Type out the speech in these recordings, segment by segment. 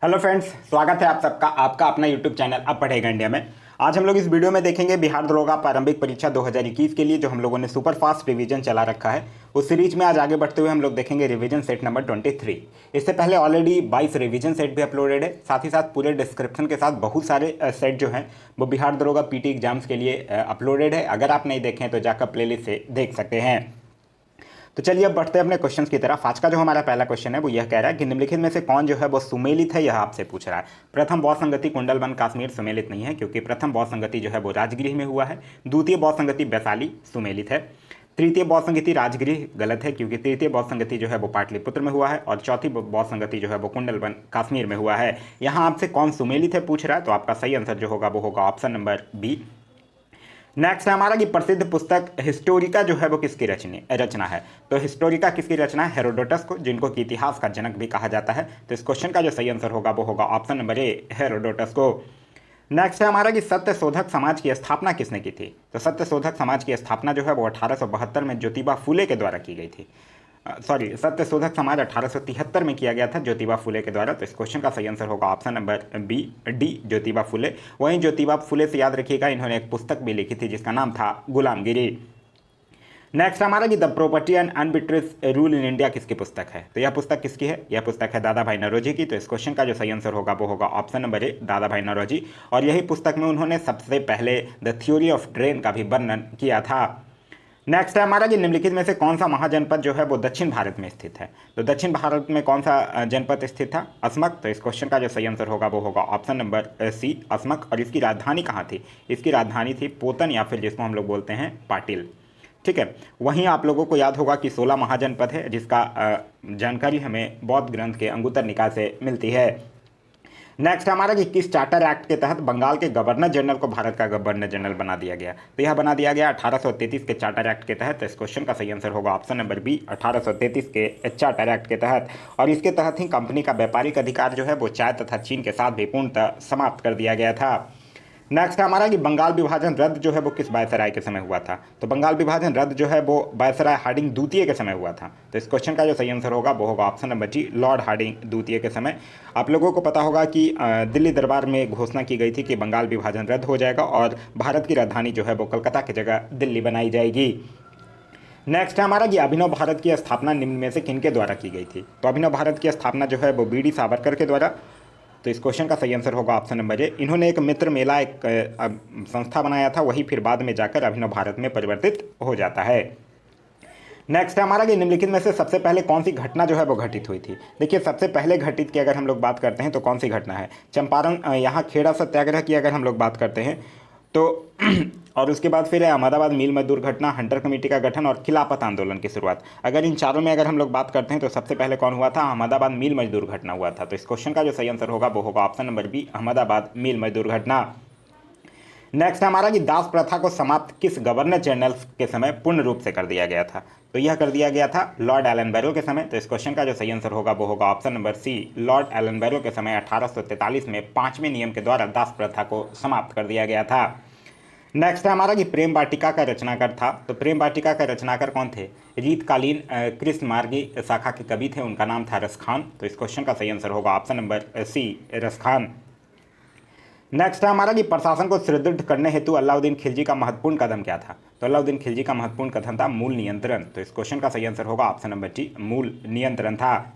Hello friends, स्वागत है आप सबका आपका अपना यूट्यूब चैनल अब पढ़ेगा इंडिया में। आज हम लोग इस वीडियो में देखेंगे बिहार दरोगा प्रारंभिक परीक्षा 2021 के लिए जो हम लोगों ने सुपर फास्ट रिवीजन चला रखा है उस सीरीज में आज आगे बढ़ते हुए हम लोग देखेंगे रिवीजन सेट नंबर 23। इससे पहले ऑलरेडी 22 रिवीजन सेट भी अपलोडेड है, साथ ही साथ पूरे डिस्क्रिप्शन के साथ बहुत सारे सेट जो हैं वो बिहार दरोगा पीटी एग्जाम्स के लिए अपलोडेड है। अगर आप नहीं देखें तो जाकर प्लेलिस्ट से देख सकते हैं। तो चलिए अब बढ़ते हैं अपने क्वेश्चंस की तरफ। आज का जो हमारा पहला क्वेश्चन है वो यह कह रहा है कि निम्नलिखित में से कौन जो है वो सुमेलित है, यह आपसे पूछ रहा है। प्रथम बौद्ध संगति कुंडलवन काश्मीर सुमेलित नहीं है क्योंकि प्रथम बौद्ध संगति जो है वो राजगृह में हुआ है। द्वितीय बौद्ध संगति वैशाली सुमेलित है। तृतीय बौद्ध संगति राजगृह गलत है क्योंकि तृतीय बौद्ध संगति जो है वो पाटलिपुत्र में हुआ है और चौथी बौद्ध संगति जो है वो कुंडलवन कश्मीर में हुआ है। यहाँ आपसे कौन सुमेलित है पूछ रहा है, तो आपका सही आंसर जो होगा वो होगा ऑप्शन नंबर बी। नेक्स्ट है हमारा कि प्रसिद्ध पुस्तक हिस्टोरिका जो है वो किसकी रचना है। तो हिस्टोरिका किसकी रचना है? हेरोडोटस को, जिनको कि इतिहास का जनक भी कहा जाता है। तो इस क्वेश्चन का जो सही आंसर होगा वो होगा ऑप्शन नंबर ए, हेरोडोटस को। नेक्स्ट है हमारा कि सत्यशोधक समाज की स्थापना किसने की थी। तो सत्यशोधक समाज की स्थापना जो है वो 1872 में ज्योतिबा फुले के द्वारा की गई थी। सत्यशोधक समाज 1873 में किया गया था ज्योतिबा फुले के द्वारा। तो इस क्वेश्चन का सही आंसर होगा option number B, D, Jyotiba Phule. वहीं ज्योतिबा फुले से याद रखिएगा इन्होंने एक पुस्तक भी लिखी थी जिसका नाम था गुलामगिरी। नेक्स्ट हमारा कि the poverty and unbritish rule in India किसकी पुस्तक है। तो यह पुस्तक किसकी है? यह पुस्तक है दादा भाई नौरोजी की। तो इस क्वेश्चन का जो सही आंसर होगा वो होगा ऑप्शन नंबर ए, दादा भाई नौरोजी। और यही पुस्तक में उन्होंने सबसे पहले द थ्योरी ऑफ ड्रेन का भी वर्णन किया था। नेक्स्ट है हमारा कि निम्नलिखित में से कौन सा महाजनपद जो है वो दक्षिण भारत में स्थित है। तो दक्षिण भारत में कौन सा जनपद स्थित था? असमक। तो इस क्वेश्चन का जो सही आंसर होगा वो होगा ऑप्शन नंबर सी, असमक। और इसकी राजधानी कहाँ थी? इसकी राजधानी थी पोतन या फिर जिसको हम लोग बोलते हैं पाटिल। ठीक है। वहीं आप लोगों को याद होगा कि 16 महाजनपद है जिसका जानकारी हमें बौद्ध ग्रंथ के अंगुत्तर निकाय से मिलती है। नेक्स्ट हमारा कि किस चार्टर एक्ट के तहत बंगाल के गवर्नर जनरल को भारत का गवर्नर जनरल बना दिया गया। तो यह बना दिया गया 1833 के चार्टर एक्ट के तहत। इस क्वेश्चन का सही आंसर होगा ऑप्शन नंबर बी, 1833 के चार्टर एक्ट के तहत। और इसके तहत ही कंपनी का व्यापारिक अधिकार जो है वो चाय तथा चीन के साथ भी पूर्णतः समाप्त कर दिया गया था। नेक्स्ट हमारा कि बंगाल विभाजन रद्द जो है वो किस वायसराय के समय हुआ था। तो बंगाल विभाजन रद्द जो है वो वायसराय हार्डिंग द्वितीय के समय हुआ था। तो इस क्वेश्चन का जो सही आंसर होगा वो होगा ऑप्शन नंबर जी, लॉर्ड हार्डिंग द्वितीय के समय। आप लोगों को पता होगा कि दिल्ली दरबार में घोषणा की गई थी कि बंगाल विभाजन रद्द हो जाएगा और भारत की राजधानी जो है वो कलकत्ता की जगह दिल्ली बनाई जाएगी। नेक्स्ट है हमारा कि अभिनव भारत की स्थापना निम्न में से किनके द्वारा की गई थी। तो अभिनव भारत की स्थापना जो है वो बी.डी. सावरकर के द्वारा। तो इस क्वेश्चन का सही आंसर होगा ऑप्शन नंबर ए। इन्होंने एक मित्र मेला एक संस्था बनाया था, वही फिर बाद में जाकर अभिनव भारत में परिवर्तित हो जाता है। नेक्स्ट है हमारा कि निम्नलिखित में से सबसे पहले कौन सी घटना जो है वो घटित हुई थी। देखिए सबसे पहले घटित की अगर हम लोग बात करते हैं तो कौन सी घटना है? चंपारण यहाँ खेड़ा सत्याग्रह की अगर हम लोग बात करते हैं तो और उसके बाद फिर है अहमदाबाद मिल मजदूर घटना, हंटर कमेटी का गठन और खिलाफत आंदोलन की शुरुआत। अगर इन चारों में अगर हम लोग बात करते हैं तो सबसे पहले कौन हुआ था? अहमदाबाद मिल मजदूर घटना हुआ था। तो इस क्वेश्चन का जो सही आंसर होगा वो होगा ऑप्शन नंबर बी, अहमदाबाद मिल मजदूर घटना। नेक्स्ट हमारा कि दास प्रथा को समाप्त किस गवर्नर जनरल के समय पूर्ण रूप से कर दिया गया था। तो यह कर दिया गया था लॉर्ड एलन बैरो के समय। तो इस क्वेश्चन का जो सही आंसर होगा वो होगा option number C, Lord Ellenborough के समय 1843 में 5वें नियम के द्वारा दास प्रथा को समाप्त कर दिया गया था। नेक्स्ट है हमारा कि प्रेम वाटिका का रचनाकार था। तो प्रेम वाटिका का रचनाकार कौन थे? रीतकालीन कृष्ण मार्गी शाखा के कवि थे, उनका नाम था रसखान। तो इस क्वेश्चन का सही आंसर होगा option number C, Raskhan. Next है हमारा कि प्रशासन को सुदृढ़ करने हेतु अलाउद्दीन खिलजी का महत्वपूर्ण कदम क्या था। तो अलाउद्दीन खिलजी का महत्वपूर्ण कदम था मूल नियंत्रण। तो इस क्वेश्चन का सही आंसर होगा ऑप्शन नंबर डी, मूल नियंत्रण था।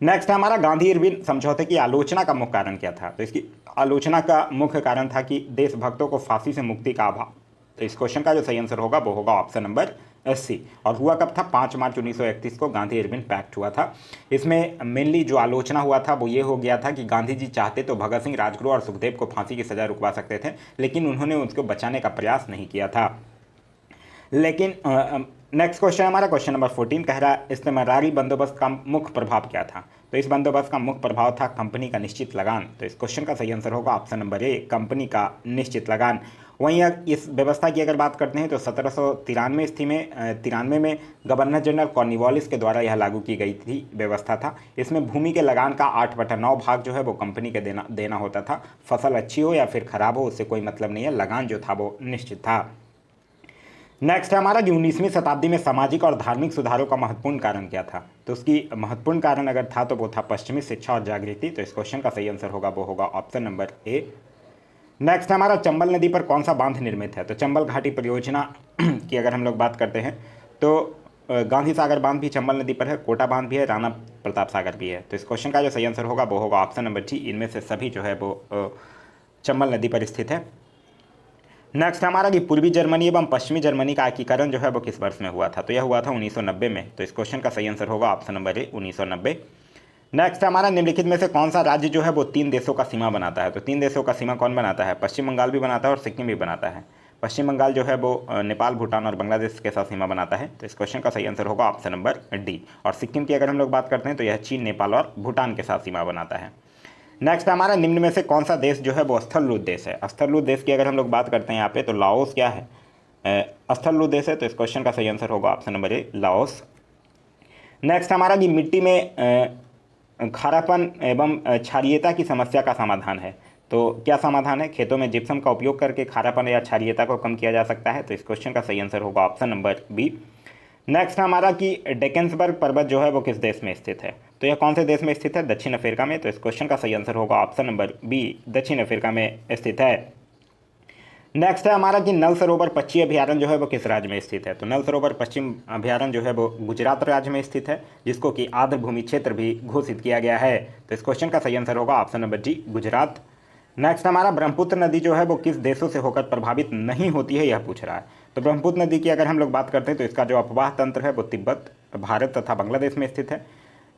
नेक्स्ट हमारा गांधी इरविन समझौते की आलोचना का मुख्य कारण क्या था। तो इसकी आलोचना का मुख्य कारण था कि देशभक्तों को फांसी से मुक्ति का अभाव। तो इस क्वेश्चन का जो सही आंसर होगा वो होगा ऑप्शन नंबर सी। और हुआ कब था? 5 मार्च 1931 को गांधी इरविन पैक्ट हुआ था। इसमें मेनली जो आलोचना हुआ था वो ये हो गया था कि गांधी जी चाहते तो भगत सिंह, राजगुरु और सुखदेव को फांसी की सजा रुकवा सकते थे, लेकिन उन्होंने उसको बचाने का प्रयास नहीं किया था। लेकिन नेक्स्ट क्वेश्चन हमारा क्वेश्चन नंबर 14 कह रहा है इस्तेमारी बंदोबस्त का मुख्य प्रभाव क्या था। तो इस बंदोबस्त का मुख्य प्रभाव था कंपनी का निश्चित लगान। तो इस क्वेश्चन का सही आंसर होगा ऑप्शन नंबर ए, कंपनी का निश्चित लगान। वहीं इस व्यवस्था की अगर बात करते हैं तो 1793 में गवर्नर जनरल कॉर्नवालिस के द्वारा यह लागू की गई थी व्यवस्था था। इसमें भूमि के लगान का 8/9 भाग जो है वो कंपनी के देना होता था। फसल अच्छी हो या फिर खराब हो उससे कोई मतलब नहीं है, लगान जो था वो निश्चित था। नेक्स्ट है हमारा कि 19वीं शताब्दी में सामाजिक और धार्मिक सुधारों का महत्वपूर्ण कारण क्या था। तो उसकी महत्वपूर्ण कारण अगर था तो वो था पश्चिमी शिक्षा और जागृति। तो इस क्वेश्चन का सही आंसर होगा वो होगा ऑप्शन नंबर ए। नेक्स्ट हमारा चंबल नदी पर कौन सा बांध निर्मित है। तो चंबल घाटी परियोजना की अगर हम लोग बात करते हैं तो गांधी सागर बांध भी चंबल नदी पर है, कोटा बांध भी है, राणा प्रताप सागर भी है। तो इस क्वेश्चन का जो सही आंसर होगा वो होगा ऑप्शन नंबर डी, इनमें से सभी जो है वो चंबल नदी पर स्थित है। नेक्स्ट हमारा कि पूर्वी जर्मनी एवं पश्चिमी जर्मनी का एकीकरण जो है वो किस वर्ष में हुआ था। तो यह हुआ था 1990 में। तो इस क्वेश्चन का सही आंसर होगा ऑप्शन नंबर ए, 1990। नेक्स्ट हमारा निम्नलिखित में से कौन सा राज्य जो है वो 3 देशों का सीमा बनाता है। तो 3 देशों का सीमा कौन बनाता है? पश्चिम बंगाल भी बनाता है और सिक्किम भी बनाता है। पश्चिम बंगाल जो है वो नेपाल, भूटान और बांग्लादेश के साथ सीमा बनाता है। तो इस क्वेश्चन का सही आंसर होगा ऑप्शन नंबर डी। और सिक्किम की अगर हम लोग बात करते हैं तो यह चीन, नेपाल और भूटान के साथ सीमा बनाता है। नेक्स्ट हमारा निम्न में से कौन सा देश जो है वो स्थलरूप देश है। स्थलरूप देश की अगर हम लोग बात करते हैं यहाँ पे तो लाओस क्या है? स्थलरूप देश है। तो इस क्वेश्चन का सही आंसर होगा option number A, Laos. Next हमारा कि मिट्टी में खारापन एवं क्षारीयता की समस्या का समाधान है। तो क्या समाधान है? खेतों में जिप्सम का उपयोग करके खारापन या क्षारीयता को कम किया जा सकता है। तो इस क्वेश्चन का सही आंसर होगा ऑप्शन नंबर बी। नेक्स्ट हमारा कि डेकेंसबर्ग पर्वत जो है वो किस देश में स्थित है। तो यह कौन से देश में स्थित है? दक्षिण अफ्रीका में। तो इस क्वेश्चन का सही आंसर होगा ऑप्शन नंबर बी, दक्षिण अफ्रीका में स्थित है। नेक्स्ट है हमारा कि नल सरोवर पक्षी अभ्यारण्य जो है वो किस राज्य में स्थित है। तो नल सरोवर पश्चिम अभ्यारण्य जो है वो गुजरात राज्य में स्थित है, जिसको कि आर्द्र भूमि क्षेत्र भी घोषित किया गया है। तो इस क्वेश्चन का सही आंसर होगा ऑप्शन नंबर जी, गुजरात। नेक्स्ट हमारा ब्रह्मपुत्र नदी जो है वो किस देशों से होकर प्रभावित नहीं होती है, यह पूछ रहा है। तो ब्रह्मपुत्र नदी की अगर हम लोग बात करते हैं तो इसका जो अपवाह तंत्र है वो तिब्बत, भारत तथा बांग्लादेश में स्थित है।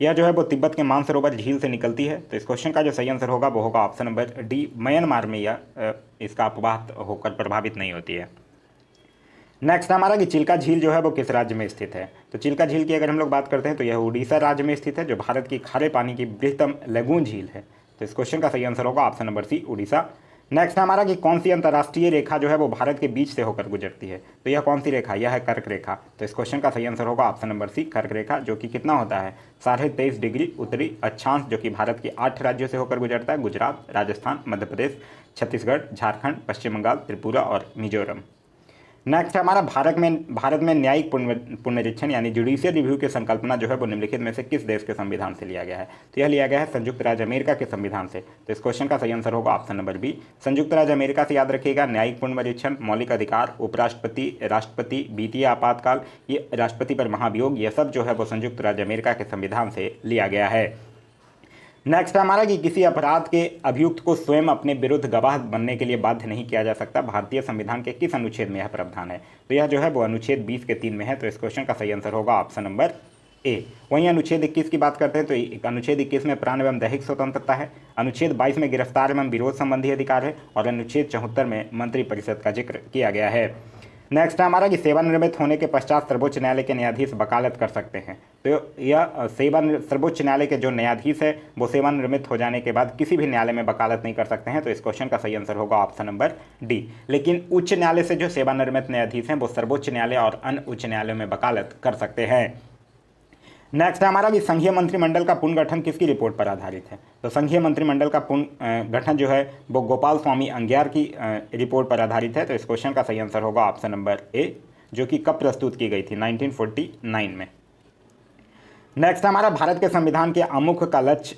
यह जो है वो तिब्बत के मानसरोवर झील से निकलती है। तो इस क्वेश्चन का जो सही आंसर होगा वो होगा ऑप्शन नंबर डी, म्यांमार में यह इसका अपवाह होकर प्रभावित नहीं होती है। नेक्स्ट हमारा कि चिल्का झील जो है वो किस राज्य में स्थित है। तो चिल्का झील की अगर हम लोग बात करते हैं तो यह उड़ीसा राज्य में स्थित है, जो भारत की खारे पानी की बृहत्तम लगून झील है। तो इस क्वेश्चन का सही आंसर होगा option number C, Orissa. Next हमारा कि कौन सी अंतर्राष्ट्रीय रेखा जो है वो भारत के बीच से होकर गुजरती है। तो यह कौन सी रेखा? यह है कर्क रेखा। तो इस क्वेश्चन का सही आंसर होगा ऑप्शन नंबर सी, कर्क रेखा, जो कि कितना होता है? 23.5 डिग्री उत्तरी अक्षांश, जो कि भारत के 8 राज्यों से होकर गुजरता है, गुजरात, राजस्थान, मध्य प्रदेश, छत्तीसगढ़, झारखंड, पश्चिम बंगाल, त्रिपुरा और मिजोरम। नेक्स्ट हमारा भारत में न्यायिक पुनरीक्षण यानी जुडिशियल रिव्यू की संकल्पना जो है वो निम्नलिखित में से किस देश के संविधान से लिया गया है। तो यह लिया गया है संयुक्त राज्य अमेरिका के संविधान से। तो इस क्वेश्चन का सही आंसर होगा ऑप्शन नंबर बी, संयुक्त राज्य अमेरिका से। याद रखिएगा, न्यायिक पुनरीक्षण, मौलिक अधिकार, उपराष्ट्रपति, राष्ट्रपति, वित्तीय आपातकाल, ये राष्ट्रपति पर महाभियोग, यह सब जो है वो संयुक्त राज्य अमेरिका के संविधान से लिया गया है। नेक्स्ट हमारा कि किसी अपराध के अभियुक्त को स्वयं अपने विरुद्ध गवाह बनने के लिए बाध्य नहीं किया जा सकता। भारतीय संविधान के किस अनुच्छेद में यह प्रावधान है। तो यह जो है वो अनुच्छेद 20 के 3 में है। तो इस क्वेश्चन का सही आंसर होगा ऑप्शन नंबर ए। वहीं अनुच्छेद 21 की बात करते हैं तो अनुच्छेद 21 में प्राण एवं दैहिक स्वतंत्रता है, अनुच्छेद 22 में गिरफ्तार एवं विरोध संबंधी अधिकार है और अनुच्छेद 74 में मंत्रिपरिषद का जिक्र किया गया है। नेक्स्ट हमारा कि सेवानिवृत्त होने के पश्चात सर्वोच्च न्यायालय के न्यायाधीश वकालत कर सकते हैं। तो यह सर्वोच्च न्यायालय के जो न्यायाधीश है वो सेवानिवृत्त हो जाने के बाद किसी भी न्यायालय में वकालत नहीं कर सकते हैं। तो इस क्वेश्चन का सही आंसर होगा ऑप्शन नंबर डी। लेकिन उच्च न्यायालय से जो सेवानिवृत्त न्यायाधीश हैं वो सर्वोच्च न्यायालय और अन्य उच्च न्यायालयों में वकालत कर सकते हैं। नेक्स्ट हमारा कि संघीय मंत्रिमंडल का पुनर्गठन किसकी रिपोर्ट पर आधारित है। तो संघीय मंत्रिमंडल का पुनर्गठन जो है वो गोपाल स्वामी अंग्यार की रिपोर्ट पर आधारित है। तो इस क्वेश्चन का सही आंसर होगा ऑप्शन नंबर ए, जो कि कब प्रस्तुत की गई थी? 1949 में। नेक्स्ट हमारा भारत के संविधान के आमुख का लक्ष्य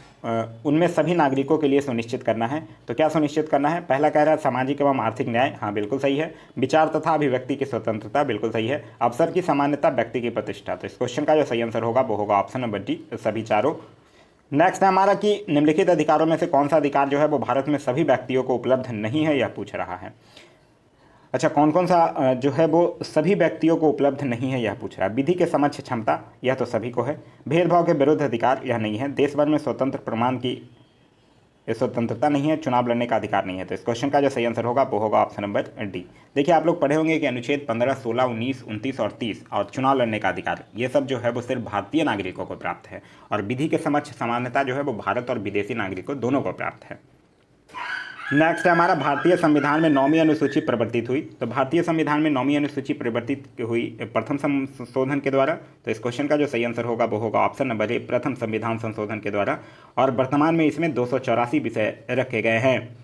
उनमें सभी नागरिकों के लिए सुनिश्चित करना है। तो क्या सुनिश्चित करना है? पहला कह रहा है सामाजिक एवं आर्थिक न्याय, हाँ बिल्कुल सही है। विचार तथा अभिव्यक्ति की स्वतंत्रता, बिल्कुल सही है। अवसर की समानता, व्यक्ति की प्रतिष्ठा। तो इस क्वेश्चन का जो सही आंसर होगा वो होगा ऑप्शन नंबर डी, सभी चारों। नेक्स्ट है हमारा कि निम्नलिखित अधिकारों में से कौन सा अधिकार जो है वो भारत में सभी व्यक्तियों को उपलब्ध नहीं है, यह पूछ रहा है। अच्छा, कौन कौन सा जो है वो सभी व्यक्तियों को उपलब्ध नहीं है, यह पूछ रहा है। विधि के समक्ष क्षमता, यह तो सभी को है। भेदभाव के विरुद्ध अधिकार, यह नहीं है। देश भर में स्वतंत्र प्रमाण की स्वतंत्रता नहीं है। चुनाव लड़ने का अधिकार नहीं है। तो इस क्वेश्चन का जो सही आंसर होगा वो होगा ऑप्शन नंबर डी। देखिए, आप लोग पढ़े होंगे कि अनुच्छेद 15, 16, 19, 29 और 30 और चुनाव लड़ने का अधिकार, ये सब जो है वो सिर्फ भारतीय नागरिकों को प्राप्त है। और विधि के समक्ष समानता जो है वो भारत और विदेशी नागरिकों दोनों को प्राप्त है। नेक्स्ट है हमारा भारतीय संविधान में 9वीं अनुसूची प्रवर्तित हुई। तो भारतीय संविधान में 9वीं अनुसूची प्रवर्तित हुई प्रथम संशोधन के द्वारा। तो इस क्वेश्चन का जो सही आंसर होगा वो होगा ऑप्शन नंबर ए, प्रथम संविधान संशोधन के द्वारा। और वर्तमान में इसमें 284 विषय रखे गए हैं।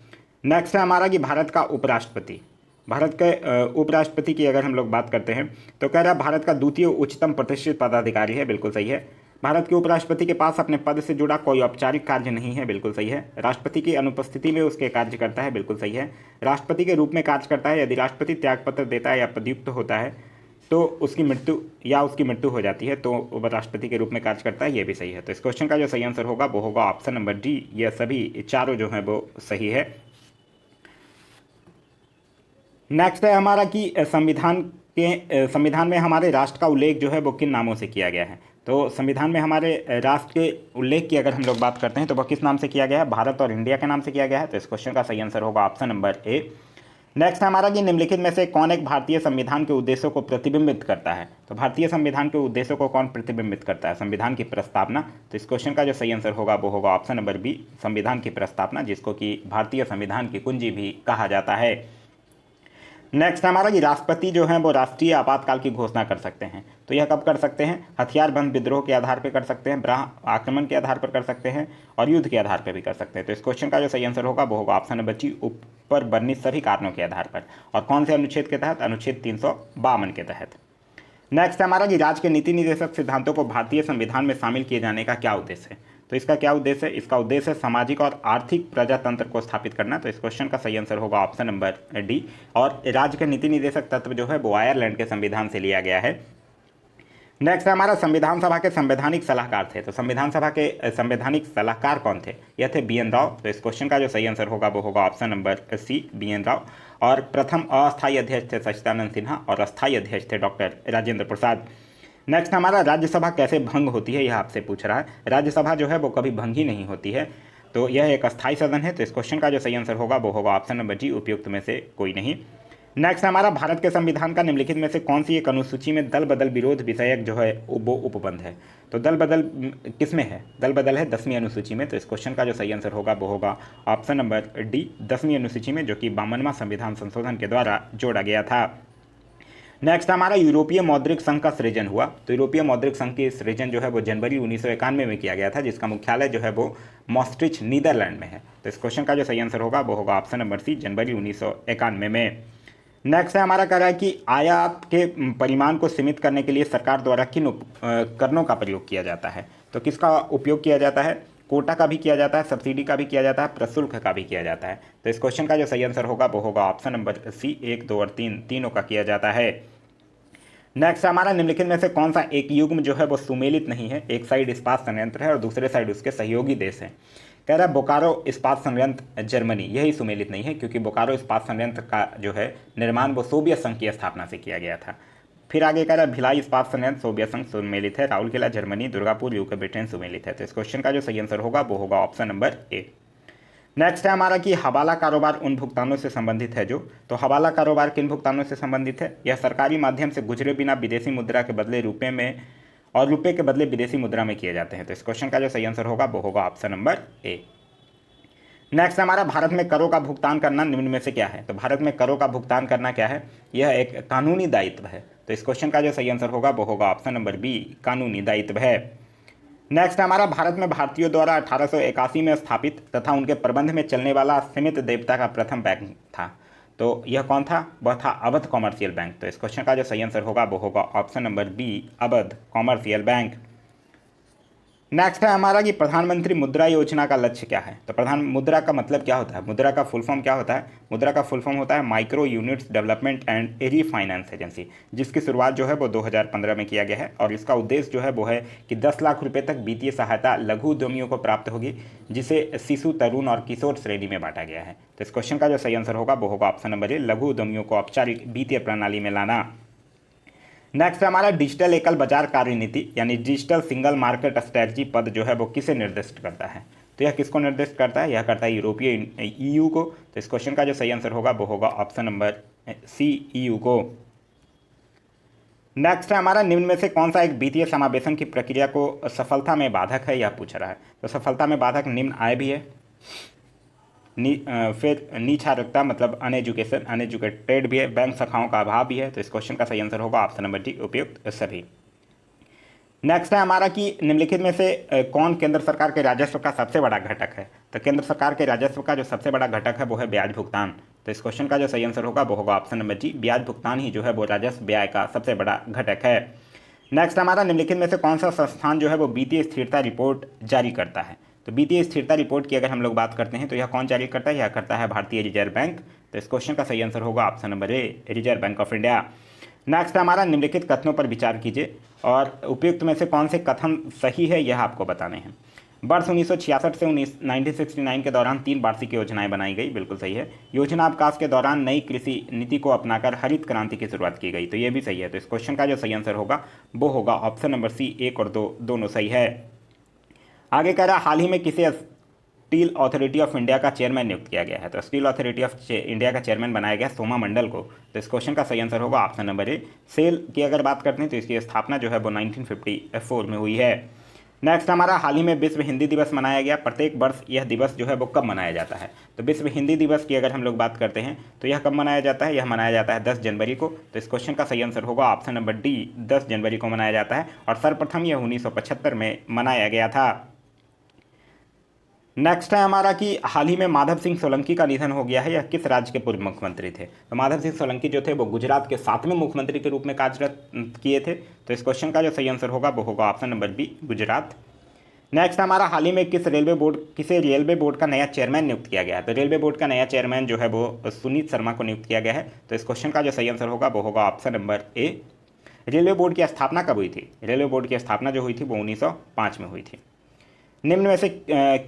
नेक्स्ट है हमारा कि भारत का उपराष्ट्रपति भारत के उपराष्ट्रपति की अगर हम लोग बात करते हैं तो कह रहा है भारत का द्वितीय उच्चतम प्रतिष्ठित पदाधिकारी है, बिल्कुल सही है। भारत के उपराष्ट्रपति के पास अपने पद से जुड़ा कोई औपचारिक कार्य नहीं है, बिल्कुल सही है। राष्ट्रपति की अनुपस्थिति में उसके कार्य करता है, बिल्कुल सही है। राष्ट्रपति के रूप में कार्य करता है, यदि राष्ट्रपति त्यागपत्र देता है या पदयुक्त होता है तो उसकी मृत्यु हो जाती है तो वह राष्ट्रपति के रूप में कार्य करता है, ये भी सही है। तो इस क्वेश्चन का जो सही आंसर होगा वो होगा ऑप्शन नंबर डी, यह सभी चारों जो है वो सही है। नेक्स्ट है हमारा कि संविधान में हमारे राष्ट्र का उल्लेख जो है वो किन नामों से किया गया है। तो संविधान में हमारे राष्ट्र के उल्लेख की अगर हम लोग बात करते हैं तो वह किस नाम से किया गया है, भारत और इंडिया के नाम से किया गया है। तो इस क्वेश्चन का सही आंसर होगा ऑप्शन नंबर ए। नेक्स्ट है हमारा कि निम्नलिखित में से कौन एक भारतीय संविधान के उद्देश्यों को प्रतिबिंबित करता है। तो भारतीय संविधान के उद्देश्यों को कौन प्रतिबिंबित करता है, संविधान की प्रस्तावना। तो इस क्वेश्चन का जो सही आंसर होगा वो होगा ऑप्शन नंबर बी, संविधान की प्रस्तावना, जिसको कि भारतीय संविधान की कुंजी भी कहा जाता है। नेक्स्ट हमारा कि राष्ट्रपति जो है वो राष्ट्रीय आपातकाल की घोषणा कर सकते हैं। तो यह कब कर सकते हैं, हथियार बंद विद्रोह के आधार पर कर सकते हैं, आक्रमण के आधार पर कर सकते हैं और युद्ध के आधार पर भी कर सकते हैं। तो इस क्वेश्चन का जो सही आंसर होगा वो होगा ऑप्शन नंबर सी, ऊपर वर्णित सभी कारणों के आधार पर। और कौन से अनुच्छेद के तहत, अनुच्छेद 352 के तहत। नेक्स्ट हमारा कि राज्य के नीति निर्देशक सिद्धांतों को भारतीय संविधान में शामिल किए जाने का क्या उद्देश्य है। तो इसका क्या उद्देश्य है, इसका उद्देश्य है सामाजिक और आर्थिक प्रजातंत्र को स्थापित करना। तो इस क्वेश्चन का सही आंसर होगा ऑप्शन नंबर डी। और राज्य के नीति निर्देशक तत्व जो है वो आयरलैंड के संविधान से लिया गया है। नेक्स्ट हमारा संविधान सभा के संवैधानिक सलाहकार थे। तो संविधान सभा के संवैधानिक सलाहकार कौन थे, यह थे बी एन राव। तो इस क्वेश्चन का जो सही आंसर होगा वो होगा option number C, B N Rao. और प्रथम अस्थायी अध्यक्ष थे सच्चिदानंद सिन्हा और अस्थायी अध्यक्ष थे डॉक्टर राजेंद्र प्रसाद। नेक्स्ट हमारा राज्यसभा कैसे भंग होती है, यह आपसे पूछ रहा है। राज्यसभा जो है वो कभी भंग ही नहीं होती है, तो यह एक अस्थायी सदन है। तो इस क्वेश्चन का जो सही आंसर होगा वो होगा ऑप्शन नंबर जी, उपयुक्त में से कोई नहीं। नेक्स्ट हमारा भारत के संविधान का निम्नलिखित में से कौन सी एक अनुसूची में दल बदल विरोध विषयक जो है वो उपबंध है। तो दल बदल किस में है, दल बदल है 10वीं अनुसूची में। तो इस क्वेश्चन का जो सही आंसर होगा वो होगा ऑप्शन नंबर डी, 10वीं अनुसूची में, जो कि 52वां संविधान संशोधन के द्वारा जोड़ा गया था। नेक्स्ट हमारा यूरोपीय मौद्रिक संघ का सृजन हुआ। तो यूरोपीय मौद्रिक संघ की सृजन जो है वो जनवरी 1991 में किया गया था, जिसका मुख्यालय जो है वो मॉस्ट्रिच नीदरलैंड में है। तो इस क्वेश्चन का जो सही आंसर होगा वो होगा ऑप्शन नंबर सी, जनवरी 1991 में। नेक्स्ट है हमारा कह रहा है कि आयात के परिमाण को सीमित करने के लिए सरकार द्वारा किन उपकरणों का प्रयोग किया जाता है। तो किसका उपयोग किया जाता है, कोटा का भी किया जाता है, सब्सिडी का भी किया जाता है, प्रशुल्क का भी किया जाता है। तो इस क्वेश्चन का जो सही आंसर होगा वो होगा ऑप्शन नंबर सी, 1, 2 और 3 तीनों का किया जाता है। नेक्स्ट हमारा निम्नलिखित में से कौन सा एक युग्म जो है वो सुमेलित नहीं है। एक साइड इस्पात संयंत्र है और दूसरे साइड उसके सहयोगी देश है। कह रहा है बोकारो इस्पात संयंत्र जर्मनी, यही सुमेलित नहीं है, क्योंकि बोकारो इस्पात संयंत्र का जो है निर्माण वो सोवियत संघ की स्थापना से किया गया था। फिर आगे कह रहा है भिलाई इस्पात संयंत्र सोवियत संघ सुमेलित है, Rourkela Germany, Durgapur UK Britain सुमेलित है। तो इस क्वेश्चन का जो सही आंसर होगा वो होगा ऑप्शन नंबर ए। नेक्स्ट है हमारा कि हवाला कारोबार उन भुगतानों से संबंधित है जो, तो हवाला कारोबार किन भुगतानों से संबंधित है, यह सरकारी माध्यम से गुजरे बिना विदेशी मुद्रा के बदले रुपये में और रुपये के बदले विदेशी मुद्रा में किए जाते हैं। तो इस क्वेश्चन का जो सही आंसर होगा वो होगा ऑप्शन नंबर ए। नेक्स्ट हमारा भारत में करों का भुगतान करना निम्न में से क्या है। तो भारत में करों का भुगतान करना क्या है, यह एक कानूनी दायित्व है। तो इस क्वेश्चन का जो सही आंसर होगा वो होगा ऑप्शन नंबर बी, कानूनी दायित्व है। नेक्स्ट हमारा भारत में भारतीयों द्वारा 1881 में स्थापित तथा उनके प्रबंध में चलने वाला सीमित देवता का प्रथम बैंक था। तो यह कौन था, वह था अवध कॉमर्शियल बैंक। तो इस क्वेश्चन का जो सही आंसर होगा वो होगा option number B, Awadh commercial bank. Next है हमारा कि प्रधानमंत्री मुद्रा योजना का लक्ष्य क्या है। तो प्रधान मुद्रा का मतलब क्या होता है, मुद्रा का फुल फॉर्म क्या होता है, मुद्रा का फुल फॉर्म होता है micro units development and refinance agency, जिसकी शुरुआत जो है वो 2015 में किया गया है। और इसका उद्देश्य जो है वो है कि 10 लाख रुपये तक वित्तीय सहायता लघु उद्यमियों को प्राप्त होगी, जिसे शिशु, तरुण और किशोर श्रेणी में बांटा गया है। तो इस क्वेश्चन का जो सही आंसर होगा वो होगा ऑप्शन नंबर ए, लघु उद्यमियों को औपचारिक वित्तीय प्रणाली में लाना। नेक्स्ट हमारा डिजिटल एकल बाजार कार्यनीति यानी डिजिटल सिंगल मार्केट स्ट्रेटजी पद जो है वो किसे निर्दिष्ट करता है। तो यह किसको निर्दिष्ट करता है, यह करता है यूरोपीय ईयू को। तो इस क्वेश्चन का जो सही आंसर होगा वो होगा ऑप्शन नंबर सी, ईयू को। नेक्स्ट है हमारा निम्न में से कौन सा एक वित्तीय समावेशन की प्रक्रिया को सफलता में बाधक है, यह पूछ रहा है। तो सफलता में बाधक निम्न आय भी है, फिर निरक्षरता मतलब अनएजुकेटेड भी है, बैंक शाखाओं का अभाव भी है। तो इस क्वेश्चन का सही आंसर होगा ऑप्शन नंबर डी, उपयुक्त सभी। नेक्स्ट है हमारा कि निम्नलिखित में से कौन केंद्र सरकार के राजस्व का सबसे बड़ा घटक है। तो केंद्र सरकार के राजस्व का जो सबसे बड़ा घटक है वो है ब्याज भुगतान। तो इस क्वेश्चन का जो सही आंसर होगा वो होगा ऑप्शन नंबर जी, ब्याज भुगतान ही जो है वो राजस्व व्यय का सबसे बड़ा घटक है। नेक्स्ट हमारा निम्नलिखित में से कौन सा संस्थान जो है वो वित्तीय स्थिरता रिपोर्ट जारी करता है। तो वित्तीय स्थिरता रिपोर्ट की अगर हम लोग बात करते हैं तो यह कौन जारी करता है, यह करता है भारतीय रिजर्व बैंक। तो इस क्वेश्चन का सही आंसर होगा option number A, reserve bank of India. Next हमारा निम्नलिखित कथनों पर विचार कीजिए और उपयुक्त में से कौन से कथन सही है यह आपको बताने हैं। वर्ष 1966 से 1969 के दौरान 3 वार्षिक योजनाएं बनाई गई, बिल्कुल सही है। योजना अवकाश के दौरान नई कृषि नीति को अपनाकर हरित क्रांति की शुरुआत की गई, तो ये भी सही है। तो इस क्वेश्चन का जो सही आंसर होगा वो होगा ऑप्शन नंबर सी, 1 और 2 दोनों सही है। आगे कह रहा हाल ही में किसे स्टील अथॉरिटी ऑफ इंडिया का चेयरमैन नियुक्त किया गया है। तो स्टील अथॉरिटी ऑफ इंडिया का चेयरमैन बनाया गया सोमा मंडल को। तो इस क्वेश्चन का सही आंसर होगा ऑप्शन नंबर ए, सेल की अगर बात करते हैं तो इसकी स्थापना जो है वो 1954 में हुई है। नेक्स्ट हमारा हाल ही में विश्व हिंदी दिवस मनाया गया। प्रत्येक वर्ष यह दिवस जो है वो कब मनाया जाता है। तो विश्व हिंदी दिवस की अगर हम लोग बात करते हैं तो यह कब मनाया जाता है, यह मनाया जाता है 10 जनवरी को। तो इस क्वेश्चन का सही आंसर होगा ऑप्शन नंबर डी, 10 जनवरी को मनाया जाता है और सर्वप्रथम यह 1975 में मनाया गया था। नेक्स्ट है हमारा कि हाल ही में माधव सिंह सोलंकी का निधन हो गया है, यह किस राज्य के पूर्व मुख्यमंत्री थे। तो माधव सिंह सोलंकी जो थे वो गुजरात के 7वें मुख्यमंत्री के रूप में कार्यरत किए थे। तो इस क्वेश्चन का जो सही आंसर होगा वो होगा option number B, Gujarat. Next हमारा हाल ही में किसे रेलवे बोर्ड का नया चेयरमैन नियुक्त किया गया है। तो रेलवे बोर्ड का नया चेयरमैन जो है वो सुनीत शर्मा को नियुक्त किया गया है। तो इस क्वेश्चन का जो सही आंसर होगा वो होगा option number A. Railway board की स्थापना कब हुई थी। रेलवे बोर्ड की स्थापना जो हुई थी वो 1905 में हुई थी। निम्न में से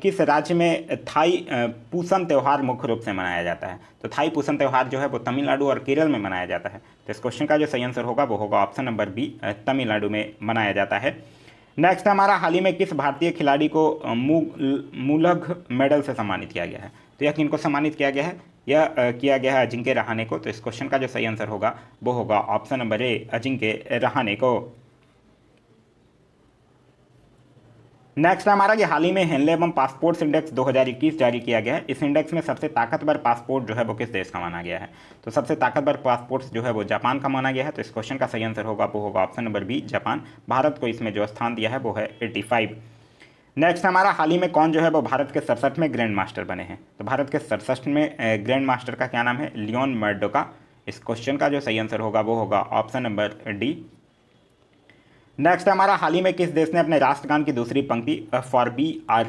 किस राज्य में थाई पूसम त्यौहार मुख्य रूप से मनाया जाता है। तो थाई पूसम त्यौहार जो है वो तमिलनाडु और केरल में मनाया जाता है। तो इस क्वेश्चन का जो सही आंसर होगा वो होगा ऑप्शन नंबर बी, तमिलनाडु में मनाया जाता है। नेक्स्ट हमारा हाल ही में किस भारतीय खिलाड़ी को मूलग मेडल से सम्मानित किया गया है। तो यह किनको सम्मानित किया गया है, यह किया गया है अजिंक्य रहाणे को। तो इस क्वेश्चन का जो सही आंसर होगा वो होगा option number A, Ajinkya Rahane को। नेक्स्ट हमारा कि हाल ही में हेनले एवं पासपोर्ट्स इंडेक्स 2021 जारी किया गया है। इस इंडेक्स में सबसे ताकतवर पासपोर्ट जो है वो किस देश का माना गया है। तो सबसे ताकतवर पासपोर्ट्स जो है वो जापान का माना गया है। तो इस क्वेश्चन का सही आंसर होगा वो होगा option number B, Japan. Bharat को इसमें जो स्थान दिया है वो है 85। नेक्स्ट हमारा हाल ही में कौन जो है वो भारत के 67वें ग्रैंड मास्टर बने हैं। तो भारत के 67वें ग्रैंड मास्टर का क्या नाम है, लियोन मर्डोका। इस क्वेश्चन का जो सही आंसर होगा वो होगा ऑप्शन नंबर डी। नेक्स्ट हमारा हाल ही में किस देश ने अपने राष्ट्रगान की दूसरी पंक्ति for we are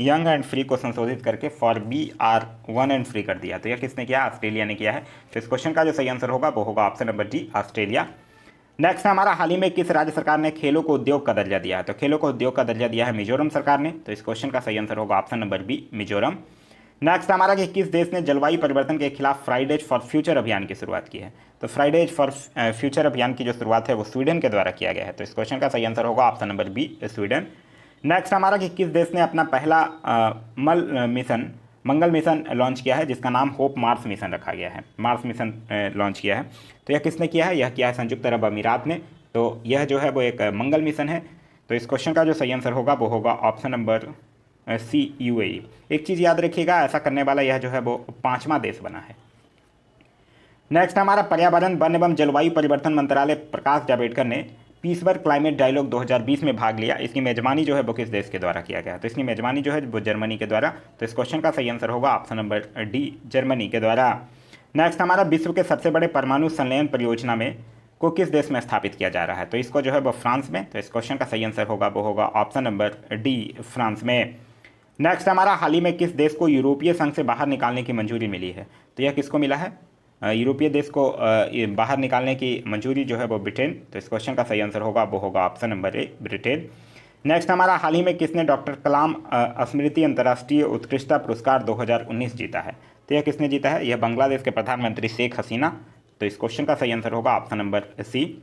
young and free को संशोधित करके for we are one and free कर दिया। तो यह किसने किया, ऑस्ट्रेलिया ने किया है। तो इस क्वेश्चन का जो सही आंसर होगा वो होगा option number D, Australia. Next हमारा हाल ही में किस राज्य सरकार ने खेलों को उद्योग का दर्जा दिया है। तो खेलों को उद्योग का दर्जा दिया है मिजोरम सरकार ने। तो इस क्वेश्चन का सही आंसर होगा option number B, Mizoram. Next हमारा कि किस देश ने जलवायु परिवर्तन के खिलाफ फ्राइडेज फॉर फ्यूचर अभियान की शुरुआत की है। तो फ्राइडेज फॉर फ्यूचर अभियान की जो शुरुआत है वो स्वीडन के द्वारा किया गया है। तो इस क्वेश्चन का सही आंसर होगा option number B, Sweden. Next हमारा कि किस देश ने अपना पहला मंगल मिशन लॉन्च किया है जिसका नाम होप मार्स मिशन रखा गया है, मार्स मिशन लॉन्च किया है। तो यह किसने किया है, यह किया है संयुक्त अरब अमीरात ने। तो यह जो है वो एक मंगल मिशन है। तो इस क्वेश्चन का जो सही आंसर होगा वो होगा ऑप्शन नंबर सी, यूएई। एक चीज़ याद रखिएगा, ऐसा करने वाला यह जो है वो 5वां देश बना है। नेक्स्ट हमारा पर्यावरण वन एवं जलवायु परिवर्तन मंत्रालय प्रकाश जावड़ेकर ने पीसबर्ग क्लाइमेट डायलॉग 2020 में भाग लिया। इसकी मेजबानी जो है वो किस देश के द्वारा किया गया। तो इसकी मेजबानी जो है वो जर्मनी के द्वारा। तो इस क्वेश्चन का सही आंसर होगा ऑप्शन नंबर डी, जर्मनी के द्वारा। नेक्स्ट हमारा विश्व के सबसे बड़े परमाणु संलयन परियोजना में को किस देश में स्थापित किया जा रहा है। तो इसको जो है वो फ्रांस में। तो इस क्वेश्चन का सही आंसर होगा वो होगा ऑप्शन नंबर डी, फ्रांस में। नेक्स्ट हमारा हाल ही में किस देश को यूरोपीय संघ से बाहर निकालने की मंजूरी मिली है। तो यह किसको मिला है, यूरोपीय देश को बाहर निकालने की मंजूरी जो है वो ब्रिटेन। तो इस क्वेश्चन का सही आंसर होगा वो होगा option number A, Britain. Next हमारा हाल ही में किसने डॉक्टर कलाम स्मृति अंतर्राष्ट्रीय उत्कृष्टता पुरस्कार 2019 जीता है। तो यह किसने जीता है, यह बांग्लादेश के प्रधानमंत्री शेख हसीना। तो इस क्वेश्चन का सही आंसर होगा ऑप्शन नंबर सी।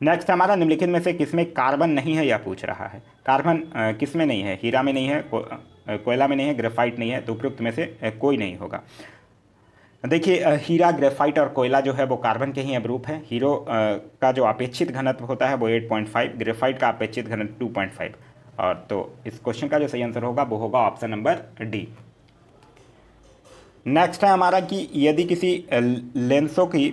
नेक्स्ट हमारा निम्नलिखित में से किसमें कार्बन नहीं है, यह पूछ रहा है। कार्बन किसमें नहीं है, हीरा में नहीं है, कोयला में नहीं है, ग्रेफाइट नहीं है। तो उपयुक्त में से कोई नहीं होगा। देखिए हीरा, ग्रेफाइट और कोयला जो है वो कार्बन के ही अवरूप है। हीरो का जो अपेक्षित घनत्व होता है वो 8.5, ग्रेफाइट का अपेक्षित घनत्व 2.5। और तो इस क्वेश्चन का जो सही आंसर होगा वो होगा ऑप्शन नंबर डी। नेक्स्ट है हमारा कि यदि किसी लेंसों की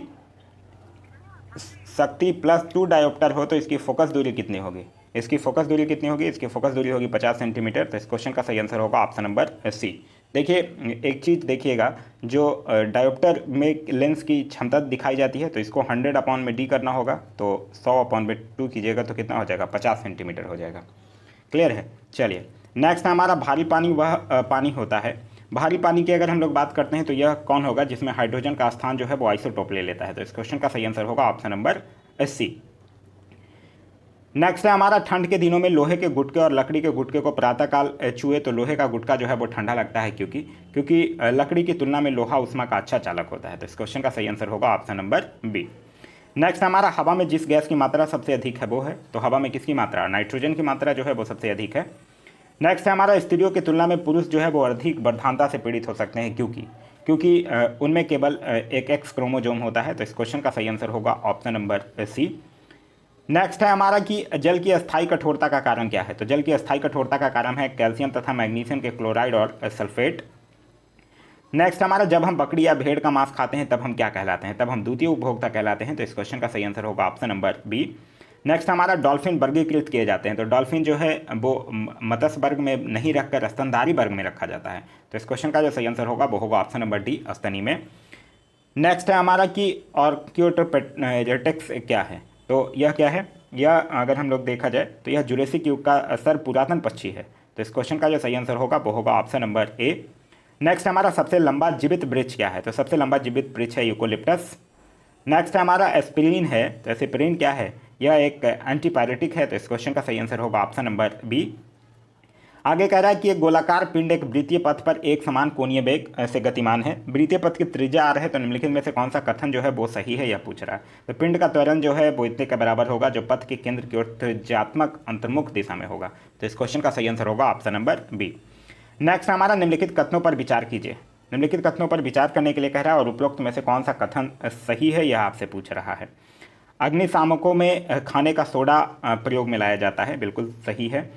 शक्ति +2 डायोप्टर हो तो इसकी फोकस दूरी कितनी होगी। इसकी फोकस दूरी कितनी होगी, इसकी फोकस दूरी होगी 50 सेंटीमीटर। तो इस क्वेश्चन का सही आंसर होगा ऑप्शन नंबर सी, देखिए एक चीज़ देखिएगा, जो डायोप्टर में लेंस की क्षमता दिखाई जाती है तो इसको 100/d करना होगा, तो 100/2 कीजिएगा तो कितना हो जाएगा, 50 सेंटीमीटर हो जाएगा। क्लियर है। चलिए नेक्स्ट हमारा भारी पानी वह पानी होता है। भारी पानी की अगर हम लोग बात करते हैं तो यह कौन होगा जिसमें हाइड्रोजन का स्थान जो है वो आइसोटोप ले लेता है। तो इस क्वेश्चन का सही आंसर होगा ऑप्शन नंबर सी। नेक्स्ट है हमारा, ठंड के दिनों में लोहे के गुटके और लकड़ी के गुटके को प्रातःकाल छुए तो लोहे का गुटका जो है वो ठंडा लगता है, क्योंकि लकड़ी की तुलना में लोहा उष्मा का अच्छा चालक होता है। तो इस क्वेश्चन का सही आंसर होगा ऑप्शन नंबर बी। नेक्स्ट हमारा, हवा में जिस गैस की मात्रा सबसे अधिक है वो है, तो हवा में किसकी मात्रा, नाइट्रोजन की मात्रा जो है वो सबसे अधिक है। नेक्स्ट है हमारा, स्त्रियों की तुलना में पुरुष जो है वो अधिक वर्धानता से पीड़ित हो सकते हैं, क्योंकि उनमें केवल एक एक्स क्रोमोजोम होता है। तो इस क्वेश्चन का सही आंसर होगा ऑप्शन नंबर सी। नेक्स्ट है हमारा कि जल की अस्थायी कठोरता का कारण क्या है। तो जल की अस्थायी कठोरता का कारण है कैल्शियम तथा मैग्नीशियम के क्लोराइड और सल्फेट। नेक्स्ट हमारा, जब हम बकरी या भेड़ का मांस खाते हैं तब हम क्या कहलाते हैं, तब हम द्वितीय उपभोक्ता कहलाते हैं। तो इस क्वेश्चन का सही आंसर होगा ऑप्शन नंबर बी। नेक्स्ट हमारा, डॉल्फिन वर्गीकृत किए जाते हैं। तो डॉल्फिन जो है वो मत्स्य वर्ग में नहीं रखकर स्तनधारी वर्ग में रखा जाता है। तो इस क्वेश्चन का जो सही आंसर होगा वो होगा ऑप्शन नंबर डी, स्तनी में। नेक्स्ट है हमारा कि ऑर्कियोटेक्स क्या है। तो यह क्या है, यह अगर हम लोग देखा जाए तो यह जुरेसिक युग का सर्वपुरातन पक्षी है। तो इस क्वेश्चन का जो सही आंसर होगा वो होगा ऑप्शन नंबर ए। नेक्स्ट हमारा, सबसे लंबा जीवित वृक्ष क्या है। तो सबसे लंबा जीवित वृक्ष है यूकोलिप्टस। नेक्स्ट हमारा, एस्पिरिन है। तो एस्पिरिन क्या है, यह एक एंटीपायरेटिक है। तो इस क्वेश्चन का सही आंसर होगा ऑप्शन नंबर बी। आगे कह रहा है कि एक गोलाकार पिंड एक वृत्तीय पथ पर एक समान कोणीय वेग से गतिमान है, वृत्तीय पथ की त्रिज्या r है, तो निम्नलिखित में से कौन सा कथन जो है वो सही है, यह पूछ रहा है। तो पिंड का त्वरण जो है वो इतने के बराबर होगा जो पथ के केंद्र की ओर त्रिज्यात्मक अंतर्मुख दिशा में होगा। तो इस क्वेश्चन का सही आंसर होगा ऑप्शन नंबर बी। नेक्स्ट हमारा, निम्नलिखित कथनों पर विचार कीजिए। निम्नलिखित कथनों पर विचार करने के लिए कह रहा है और उपरोक्त में से कौन सा कथन सही है, यह आपसे पूछ रहा है। अग्निशामकों में खाने का सोडा प्रयोग में लाया जाता है, बिल्कुल सही है।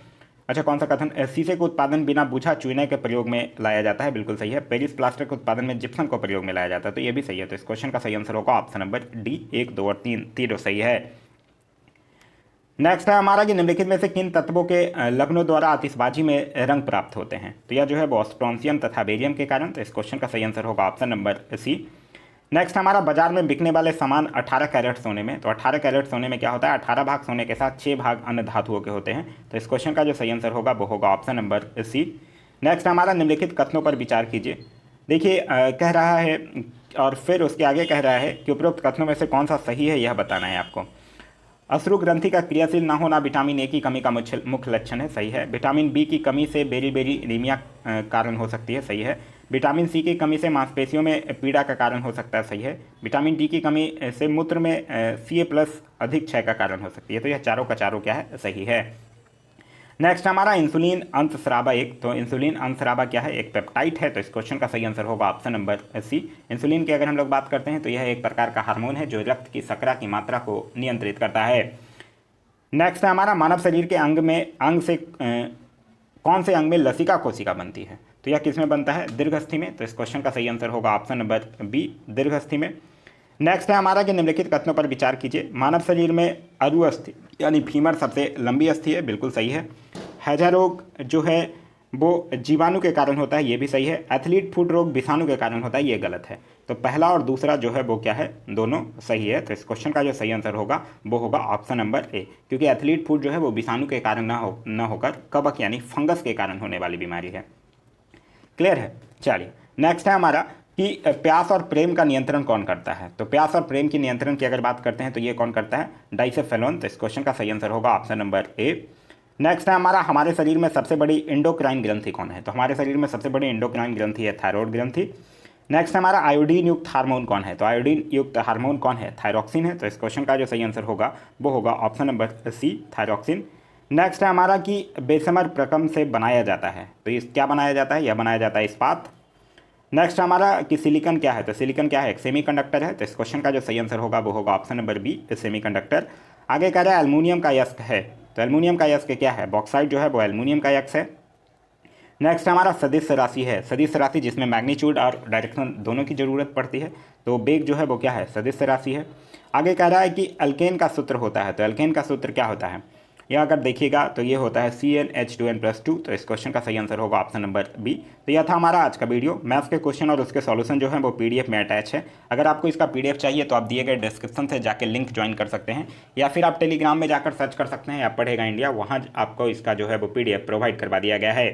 अच्छा, कौन सा कथन, शीशे के उत्पादन बिना बूझा चूने के प्रयोग में लाया जाता है, बिल्कुल सही है। पेरिस प्लास्टर के उत्पादन में जिप्सम को प्रयोग में लाया जाता है, तो ये भी सही है। तो इस क्वेश्चन का सही आंसर होगा ऑप्शन नंबर डी, 1, 2 और 3 तीनों सही है। नेक्स्ट है हमारा कि निम्नलिखित में से किन तत्वों के लग्नों द्वारा आतिशबाजी में रंग प्राप्त होते हैं। तो यह जो है वो स्ट्रोंशियम तथा बेरियम के कारण। तो इस क्वेश्चन का सही आंसर होगा ऑप्शन नंबर सी। नेक्स्ट हमारा, बाजार में बिकने वाले सामान 18 कैरेट सोने में। तो 18 कैरेट सोने में क्या होता है, 18 भाग सोने के साथ 6 भाग अन्य धातुओं के होते हैं। तो इस क्वेश्चन का जो सही आंसर होगा वो होगा ऑप्शन नंबर सी। नेक्स्ट हमारा, निम्नलिखित कथनों पर विचार कीजिए। देखिए कह रहा है और फिर उसके आगे कह रहा है कि उपरोक्त कथनों में से कौन सा सही है, यह बताना है आपको। अश्रु ग्रंथि का क्रियाशील ना होना विटामिन ए की कमी का मुख्य लक्षण है, सही है। विटामिन बी की कमी से बेरी एनीमिया कारण हो सकती है, सही है। विटामिन सी की कमी से मांसपेशियों में पीड़ा का कारण हो सकता है, सही है। विटामिन डी की कमी से मूत्र में Ca+ अधिक क्षय का कारण हो सकती है। तो यह चारों का चारों क्या है, सही है। नेक्स्ट हमारा, इंसुलिन अंतस्रावा एक। तो इंसुलिन अंतस्रावा क्या है, एक पेप्टाइड है। तो इस क्वेश्चन का सही आंसर होगा ऑप्शन नंबर सी। इंसुलिन की अगर हम लोग बात करते हैं तो यह एक प्रकार का हार्मोन है जो रक्त की शर्करा की मात्रा को नियंत्रित करता है। नेक्स्ट है हमारा, मानव शरीर के कौन से अंग में लसिका कोशिका बनती है। तो यह किस में बनता है, दीर्घस्थि में। तो इस क्वेश्चन का सही आंसर होगा ऑप्शन नंबर बी, दीर्घस्थि में। नेक्स्ट है हमारा कि निम्नलिखित कथनों पर विचार कीजिए। मानव शरीर में अरु अस्थि यानी फीमर सबसे लंबी अस्थि है, बिल्कुल सही है। हैजा रोग जो है वो जीवाणु के कारण होता है, ये भी सही है। एथलीट फुट रोग विषाणु के कारण होता है, ये गलत है। तो पहला और दूसरा जो है वो क्या है, दोनों सही है। तो इस क्वेश्चन का जो सही आंसर होगा वो होगा ऑप्शन नंबर ए, क्योंकि एथलीट फुट जो है वो विषाणु के कारण न होकर कवक यानी फंगस के कारण होने वाली बीमारी है। क्लियर है। चलिए नेक्स्ट है हमारा कि प्यास और प्रेम का नियंत्रण कौन करता है। तो प्यास और प्रेम की नियंत्रण की अगर बात करते हैं तो ये कौन करता है, डाइसेफेलोन। तो इस क्वेश्चन का सही आंसर होगा ऑप्शन नंबर ए। नेक्स्ट है हमारा, हमारे शरीर में सबसे बड़ी इंडोक्राइन ग्रंथि कौन है। तो हमारे शरीर में सबसे बड़ी इंडोक्राइन ग्रंथि है थायराइड ग्रंथि। नेक्स्ट हमारा, आयोडीन युक्त हार्मोन कौन है। तो आयोडीन युक्त हार्मोन कौन है, थायरॉक्सिन है। तो इस क्वेश्चन का जो सही आंसर होगा वो होगा option number C, thyroxine. Next है हमारा कि बेसमर प्रकम से बनाया जाता है। तो इस क्या बनाया जाता है, यह बनाया जाता है इस्पात। नेक्स्ट हमारा कि सिलिकॉन क्या है। तो सिलिकॉन क्या है, एक सेमीकंडक्टर है। तो इस क्वेश्चन का जो सही आंसर होगा वो होगा ऑप्शन नंबर बी, सेमीकंडक्टर। आगे कह रहा है एल्युमिनियम का यस्क है। तो एल्युमिनियम का यस्क क्या है, बॉक्साइड जो है वो एल्युमिनियम का यस्क है। नेक्स्ट हमारा सदिश राशि है। सदिश राशि जिसमें मैग्नीट्यूड और डायरेक्शन दोनों की जरूरत पड़ती है, तो बेग जो है वो क्या है, सदिश राशि है। आगे कह रहा है कि अल्केन का सूत्र होता है। तो अल्केन का सूत्र क्या होता है, यह अगर देखिएगा तो ये होता है CnH2n+2। तो इस क्वेश्चन का सही आंसर होगा ऑप्शन नंबर बी। तो यह था हमारा आज का वीडियो। मैथ्स के क्वेश्चन और उसके सॉल्यूशन जो है वो PDF में अटैच है। अगर आपको इसका PDF चाहिए तो आप दिए गए डिस्क्रिप्शन से जाकर लिंक ज्वाइन कर सकते हैं, या फिर आप टेलीग्राम में जाकर सर्च कर सकते हैं, आप पढ़ेगा इंडिया, वहाँ आपको इसका जो है वो PDF प्रोवाइड करवा दिया गया है।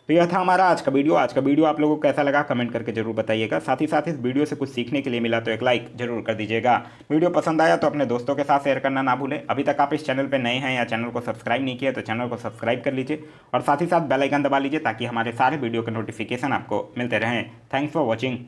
तो यह था हमारा आज का वीडियो। आज का वीडियो आप लोगों को कैसा लगा कमेंट करके जरूर बताइएगा। साथ ही साथ इस वीडियो से कुछ सीखने के लिए मिला तो एक लाइक जरूर कर दीजिएगा। वीडियो पसंद आया तो अपने दोस्तों के साथ शेयर करना ना भूलें। अभी तक आप इस चैनल पर नए हैं या चैनल को सब्सक्राइब नहीं किया तो चैनल को सब्सक्राइब कर लीजिए, और साथ ही साथ बेल आइकन दबा लीजिए ताकि हमारे सारे वीडियो के नोटिफिकेशन आपको मिलते रहें। Thanks for watching.